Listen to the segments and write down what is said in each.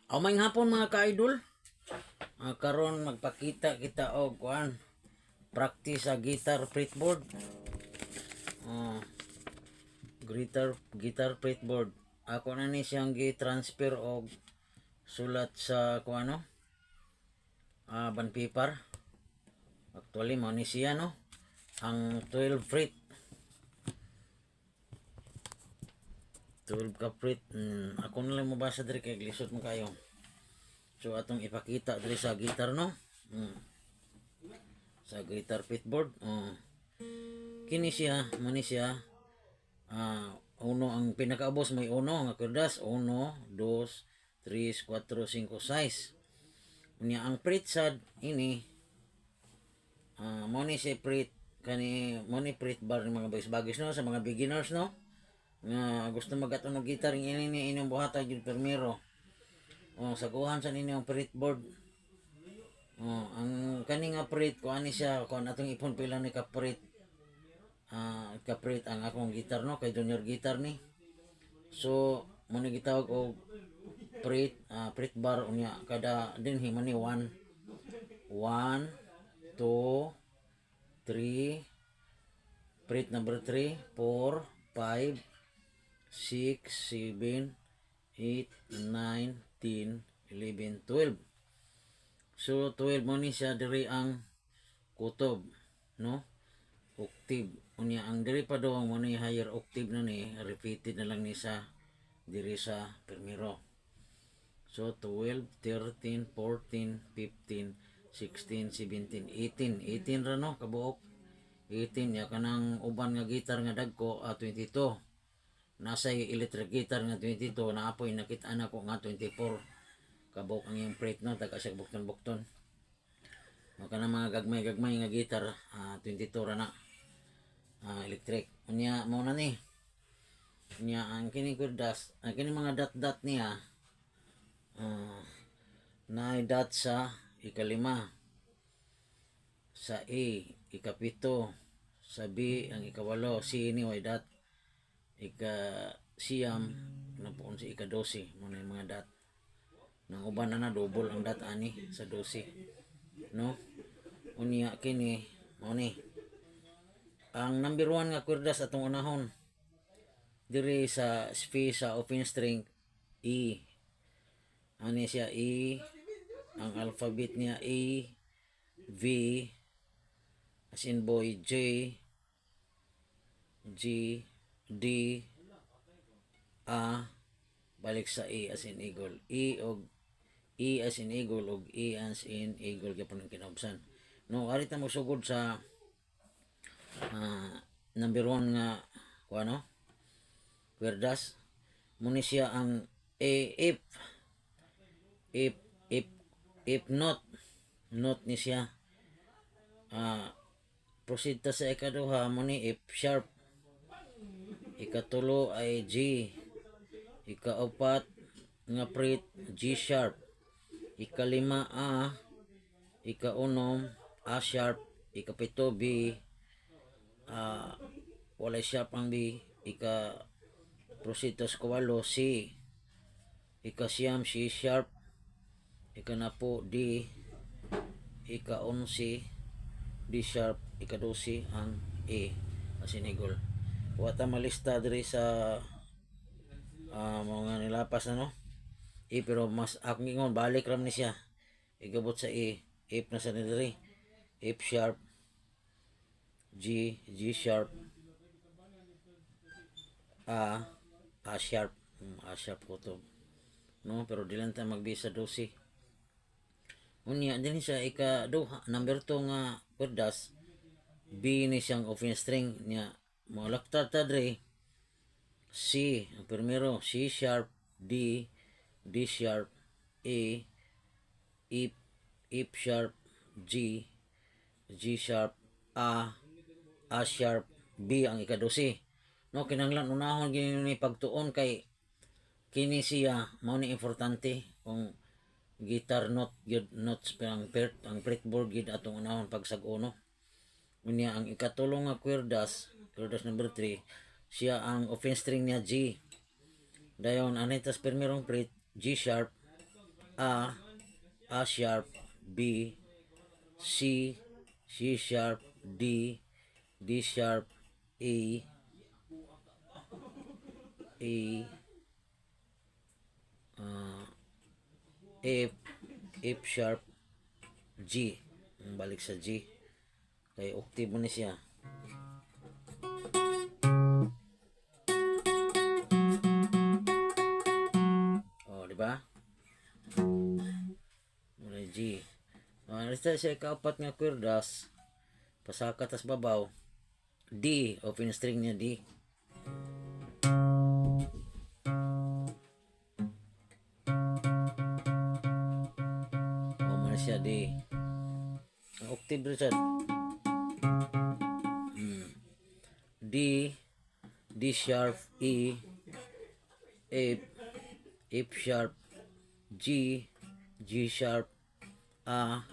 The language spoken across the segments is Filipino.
May hapon mga ka-idol. Karon magpakita kita og kuan practice sa guitar fretboard. Guitar fretboard. Ako na ni siyang gi-transfer og sulat sa kuano band paper. Actually mo ni siya no ang 12 fret. 12 ka fret. Ako na lang mabasa diri kay lisod mo kayo. So atong ipakita diri sa guitar no. Sa guitar fretboard. Kini siya, mo ni siya. Uno ang pinakaubos may uno nga kurdas 1 2 3 4 5 6. Unya ang fret sad ini mo ni si fret kani mo ni fret bar ng mga bagis no sa mga beginners no nga gusto magatunog gitar ini ni inyong buhata jud permero. Saguhan sa ninyo ang fretboard. Ang kani nga fret ko ani siya kun atong ipon pila ni ka fret. Kaprit ang akong gitar no kay junior gitar ni. So mo ni gitawag og fret bar unya kada dinhi man ni 1 2 3 fret number 3 4 5 6 7 8 9 10 11 12. So 12 mo ni siya diri ang kutob no octave. Unya ang diri pa daw mo ni higher octave na ni repeated na lang ni sa diri sa primero. So 12 13 14 15 16 17 18 18 ra no kabuok 18 ya kanang uban nga gitar nga dagko 22. Nasa electric guitar nga 22 naapoy nakita na ko nga 24 kabuok ang yung fret no taga siya bukton maka na mga gagmay nga gitar 22 ra na electric. Unya mo na ni unya ang kini kurdas kini mga dot niya na dot sa ikalima, sa A ikapito, sa B ang ikawalo, C ni way dot siyam na po si ika-12 mo na yung mga dot nang uban na double ang dot ani sa 12 no. Unya kini mo ni ang number 1 nga kurdas atong unahon diri sa space sa open string E. Ani siya E, ang alphabet niya A, V as in boy, J, G, D, A, balik sa E as in eagle. E as in eagle og E as in eagle gyapon ang kinaubsan. No, ari ta mo sugod sa number 1 nga kuano kwerdas muni siya ang A if note ni siya. Proceed ta sa ikaduha muni F sharp, ikatulo ay G, ikaupat nga fret G sharp, ikalima A, ikaunom A sharp, ikapito B, walay sharp ang B, proceed sa kawalo C, ikasyam C sharp, ikanapo D, ika-11 D sharp, ika-12 ang A as in eagle. Wata malista diri sa mga nilapas na no E, pero mas akong ingon balik ram ni siya igabot sa E. F na sa diri F sharp, G sharp, A sharp, A sharp ko to no, pero di lang tayo magbisa 12. Unya din siya ika-2 number 2 nga kurdas B ni siyang open string niya mo laktar ta dre C ang primero C sharp, D sharp, A, F sharp, G sharp, A sharp, B ang ika-12 no. Kinahanglan unahon gyud ni pagtuon kay kini siya mao ni importante kung guitar notes ang fretboard gid atong unahon pagsag-uno. Unya ang ikatulong nga kwerdas number 3 siya ang open string niya G. Dayon anitas primerong fret G sharp, A sharp, B, C, C sharp, D, D sharp, A, uh, F, F sharp, G. Balik sa G. Kay octave mo ni siya. Oh, di ba? Muna G. Nasta siya kaupat nga kwerdas. Pasaka tas babaw. D, open string niya D. Oh, muna siya D. Ang octave Richard. D, D sharp, E, F, F sharp, G, G sharp, A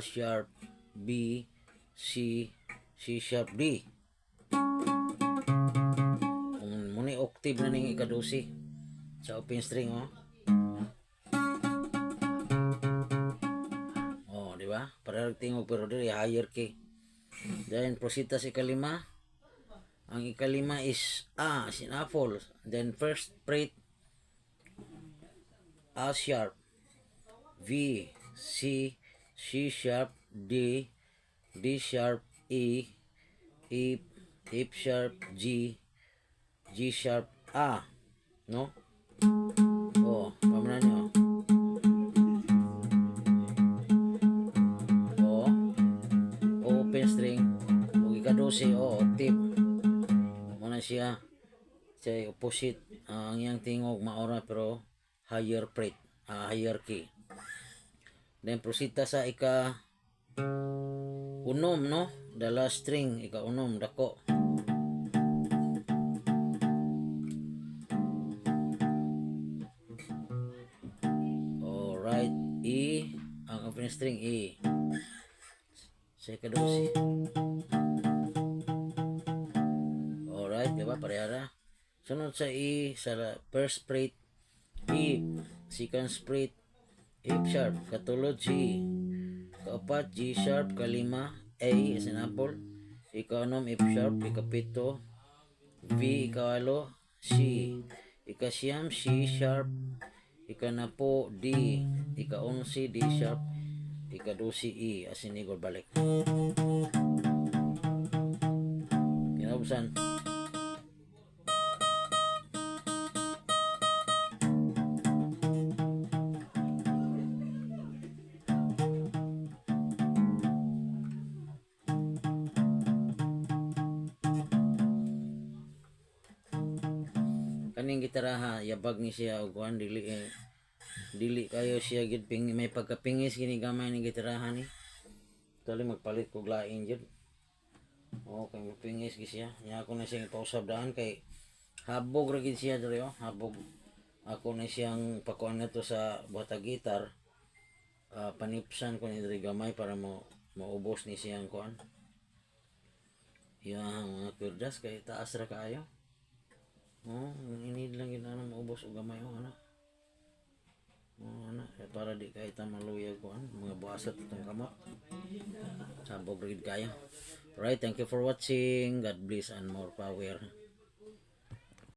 sharp, B, C, C sharp, D. Muna octave na ning ikadusi sa open string, oh. Oh, di ba? Para tingog pero dili higher key. Then proceed sa ikalima. Ang ikalima is A as in apple. Then first fret A sharp, V, C, C sharp, D, D sharp, E, F, F sharp, G, G sharp, A. No? Oh, pamanan nyo. Oh, open string. Huwag ikadusi, octave. Muna siya. Siya opposite. Ang iyang tingog maora pero higher fret, higher key. Then proceed ta sa ika unom, no? The last string, ika unom, dako. Alright, E, ang open string E. Sa ikadusi. Alright, diba? Parehara. Sunod sa E, sa first fret E, second fret F sharp, katulod G, kaupat G sharp, kalima A as in apple, ikanom F sharp, ikapito V, ikawalo C, ikasyam C sharp, ikanapo D, ikaonsi D sharp, ikadusi E as in igor balik. Kinabusan. Kaning gitaraha yabag ni siya og kuan dili kayo siya gid may pagkapingis gini gamay ni gitaraha ni. Tali magpalit kog lain jud. Okay, magpingis gid siya. Nya ako na siyang pausab daan kay habog ra gid siya diri, oh, habog. Ako na siyang pakuan nato sa bata gitar. Panipsan ko ni diri gamay para maubos ni siyang kuan. Yang mga kwerdas kay taas ra kaayo. Oh, inid lang yun ano, maubos o gamay o ano. Oh, ano, para di kahit maluyag ko ano, mga buhasat itong kamot. Sabog rin kayo. Alright, thank you for watching. God bless and more power.